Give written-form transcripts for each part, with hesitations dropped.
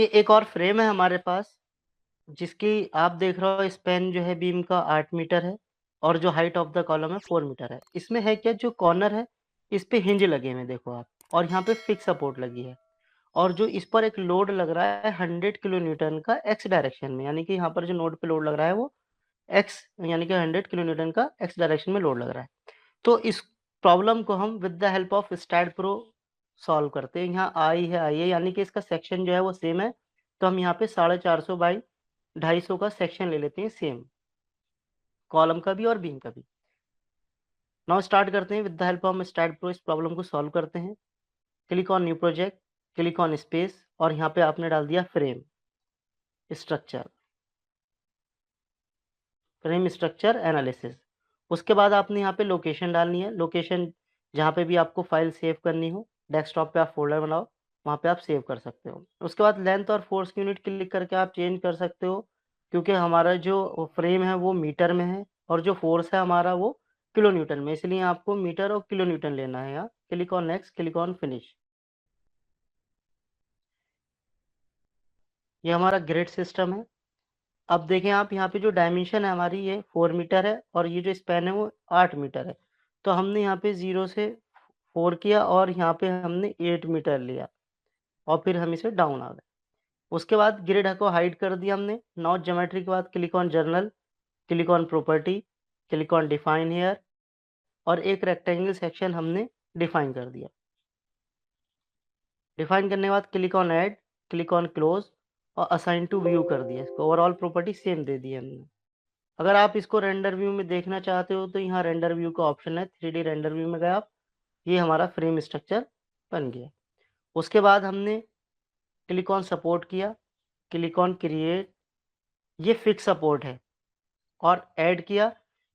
एक और फ्रेम है हमारे पास, जिसकी आप देख रहे हो स्पैन जो है बीम का 8 मीटर है और जो हाइट ऑफ द कॉलम है 4 मीटर है। इसमें है क्या, जो कॉर्नर है इस पे हिंज लगे हुए हैं देखो आप, और यहाँ पे फिक्स सपोर्ट लगी है, और जो इस पर एक लोड लग रहा है 100 किलो न्यूटन का एक्स डायरेक्शन में, यानी कि यहाँ पर जो नोड पे लोड लग रहा है वो एक्स, यानी कि 100 किलो न्यूटन का एक्स डायरेक्शन में लोड लग रहा है। तो इस प्रॉब्लम को हम with the help of STAAD Pro solve करते हैं। यहाँ आई है, आई है, यानी कि इसका सेक्शन जो है वो सेम है, तो हम यहाँ पे 450 बाई 250 का सेक्शन ले लेते हैं सेम, कॉलम का भी और बीम का भी। नाउ स्टार्ट करते हैं, with the help of STAAD Pro इस प्रॉब्लम को सॉल्व करते हैं। Click on new project, click on space, और यहाँ पे आपने डाल दिया frame structure, frame structure analysis. उसके बाद आपने यहाँ पे लोकेशन डालनी है, लोकेशन जहाँ पे भी आपको फाइल सेव करनी हो, डेस्कटॉप पे आप फोल्डर बनाओ, वहाँ पे आप सेव कर सकते हो। उसके बाद लेंथ और फोर्स की यूनिट क्लिक करके आप चेंज कर सकते हो, क्योंकि हमारा जो फ्रेम है वो मीटर में है और जो फोर्स है हमारा वो किलो न्यूटन में, इसलिए आपको मीटर और किलो न्यूटन लेना है। यहाँ click on next, click on finish. ये हमारा ग्रिड सिस्टम है। अब देखें आप, यहाँ पे जो डायमेंशन है हमारी ये 4 मीटर है और ये जो स्पैन है वो 8 मीटर है। तो हमने यहाँ पे 0 से 4 किया और यहाँ पे हमने 8 मीटर लिया और फिर हम इसे डाउन आ गए। उसके बाद ग्रिड को हाइड कर दिया हमने। नॉट ज्योमेट्री के बाद click on general, click on property, click on define here, और एक रेक्टेंगल सेक्शन हमने डिफाइन कर दिया। डिफाइन करने के बाद click on add, click on close, और असाइन टू व्यू कर दिया। इसको ओवरऑल प्रॉपर्टी सेम दे दी हमने। अगर आप इसको रेंडर व्यू में देखना चाहते हो तो यहाँ रेंडर व्यू का ऑप्शन है, 3D रेंडर व्यू में गए आप, ये हमारा फ्रेम स्ट्रक्चर बन गया। उसके बाद हमने क्लिक ऑन सपोर्ट किया, क्लिक ऑन क्रिएट, ये फिक्स सपोर्ट है, और ऐड किया।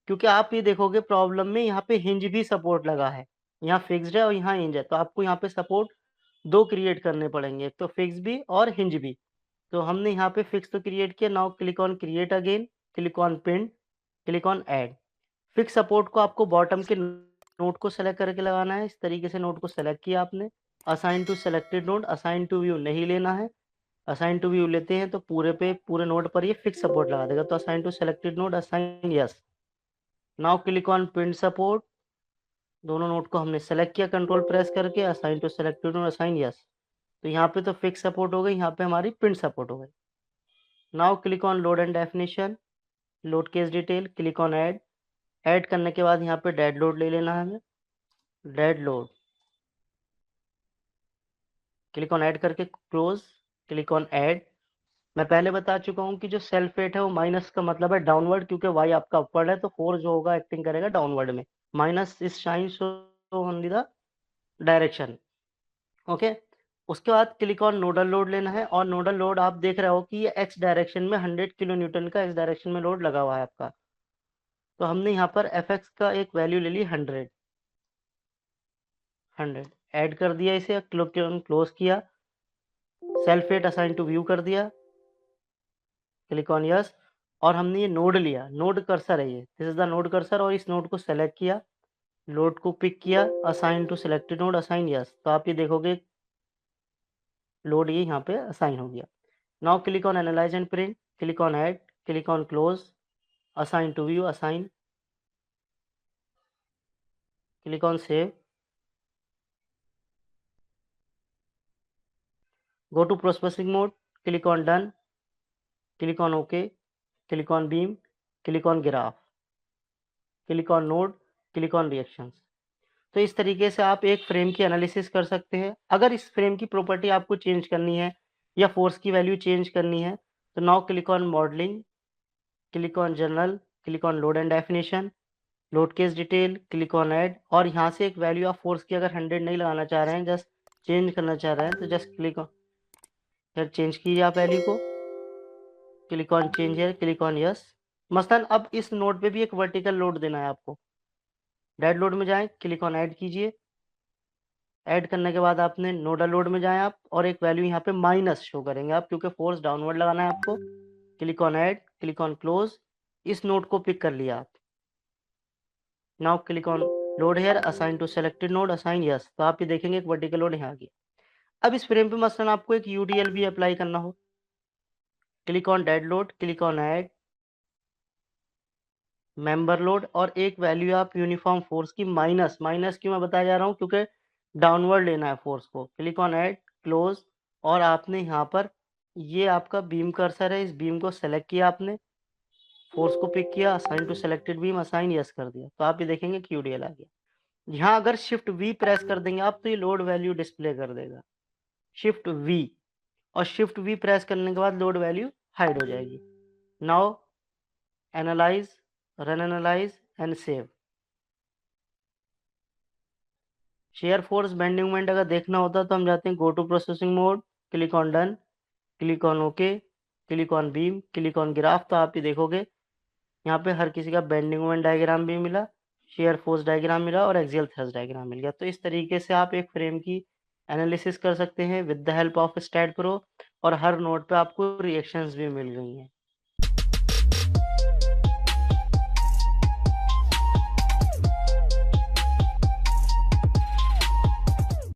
क्योंकि आप ये देखोगे प्रॉब्लम में यहाँ पे हिंज भी सपोर्ट लगा है, यहाँ फिक्स्ड है और यहाँ हिंज है, तो आपको यहाँ पे सपोर्ट दो क्रिएट करने पड़ेंगे, एक तो फिक्स भी और हिंज भी। तो हमने यहाँ पे फिक्स तो क्रिएट किया। Now click on create again, click on pin, click on add. Fix support को आपको बॉटम के नोड को सेलेक्ट करके लगाना है। इस तरीके से नोड को सेलेक्ट किया आपने। Assign to selected node, assign to view नहीं लेना है। असाइन टू व्यू लेते हैं तो पूरे नोड पर ये फिक्स सपोर्ट लगा देगा। तो assign to selected node, assign yes. Now click on pin support, दोनों नोड को हमने सेलेक्ट किया कंट्रोल प्रेस करके, assign to selected node, assign yes. तो यहाँ पे तो फिक्स सपोर्ट हो गई, यहाँ पे हमारी पिन सपोर्ट हो गई। Now click on load and definition, load case detail, click on add. Add करने के बाद यहाँ पे डेड लोड ले लेना है हमें, dead load. Click on add करके क्लोज, क्लिक ऑन ऐड। मैं पहले बता चुका हूँ कि जो सेल्फ वेट है वो माइनस का मतलब है डाउनवर्ड, क्योंकि वाई आपका अपवर्ड है, तो फोर्स जो होगा एक्टिंग करेगा डाउनवर्ड में। Minus is shine so only the direction. Okay. उसके बाद क्लिक ऑन नोडल लोड लेना है, और नोडल लोड आप देख रहे हो कि ये एक्स डायरेक्शन में 100 किलो न्यूटन का एक्स डायरेक्शन में लोड लगा हुआ है आपका। तो हमने यहाँ पर एफ एक्स का एक वैल्यू ले ली 100, 100 ऐड कर दिया, इसे क्लोज किया। Self weight assign to view कर दिया, क्लिक ऑन यस। और हमने ये नोड लिया, नोड कर्सर है ये, this is the node cursor, और इस नोड को सेलेक्ट किया, लोड को पिक किया, assign to selected node, assign yes. तो आप ये देखोगे लोड ये यहाँ पे असाइन हो गया। Now click on analyse and print, click on add, click on close, assign to view, assign, click on save, go to processing mode, click on done, click on okay, click on beam, click on graph, click on node, click on reactions. तो इस तरीके से आप एक frame की analysis कर सकते हैं। अगर इस फ्रेम की प्रॉपर्टी आपको चेंज करनी है या फोर्स की वैल्यू चेंज करनी है, तो now click on modelling, click on general, click on load and definition, load case detail, click on add. और यहाँ से एक वैल्यू ऑफ फोर्स की अगर 100 नहीं लगाना चाह रहे हैं, जस्ट चेंज करना चाह रहे हैं, तो जस्ट क्लिक ऑन, फिर चेंज कीजिए आप वैल्यू को, क्लिक ऑन चेंज है, क्लिक ऑन यस। मसलन अब इस नोड पे भी एक वर्टिकल लोड देना है आपको। डेड लोड में जाएं, क्लिक ऑन ऐड कीजिए। ऐड करने के बाद आपने नोडल लोड में जाएं आप, और एक वैल्यू यहाँ पे माइनस शो करेंगे आप, क्योंकि फोर्स डाउनवर्ड लगाना है आपको। Click on add, click on close, इस नोड को पिक कर लिया आप। Now click on load here, assign to selected node, assign yes. तो आप ये देखेंगे एक वर्टिकल लोड यहाँ आ गया। अब इस फ्रेम पे मसलन आपको एक यूडीएल भी अप्लाई करना हो, click on dead load, click on add member load और एक वैल्यू आप यूनिफॉर्म फोर्स की माइनस क्यों मैं बताया जा रहा हूँ, क्योंकि डाउनवर्ड लेना है फोर्स को। क्लिक ऑन ऐड क्लोज और आपने यहाँ पर ये आपका बीम कर्सर है, इस बीम को सेलेक्ट किया आपने, फोर्स को पिक किया, assign to selected beam, assign yes कर दिया, तो आप ये देखेंगे कि यूडीएल आ गया। यहाँ अगर शिफ्ट वी प्रेस कर देंगे आप तो ये लोड वैल्यू डिस्प्ले कर देगा, शिफ्ट वी, और शिफ्ट वी प्रेस करने के बाद लोड वैल्यू हाइड हो जाएगी। Now analyse, run analyse and save. Shear force bending moment अगर देखना होता तो हम जाते हैं go to processing mode, click on done, click on okay, click on beam, click on graph, तो आप ये देखोगे यहाँ पे हर किसी का बेंडिंग मोमेंट डायग्राम भी मिला, शेयर फोर्स डायग्राम मिला और एक्सियल थ्रस्ट डायग्राम मिल गया। तो इस तरीके से आप एक फ्रेम की एनालिसिस कर सकते हैं with the help of STAAD Pro, और हर नोड पे आपको रिएक्शंस भी मिल गई हैं।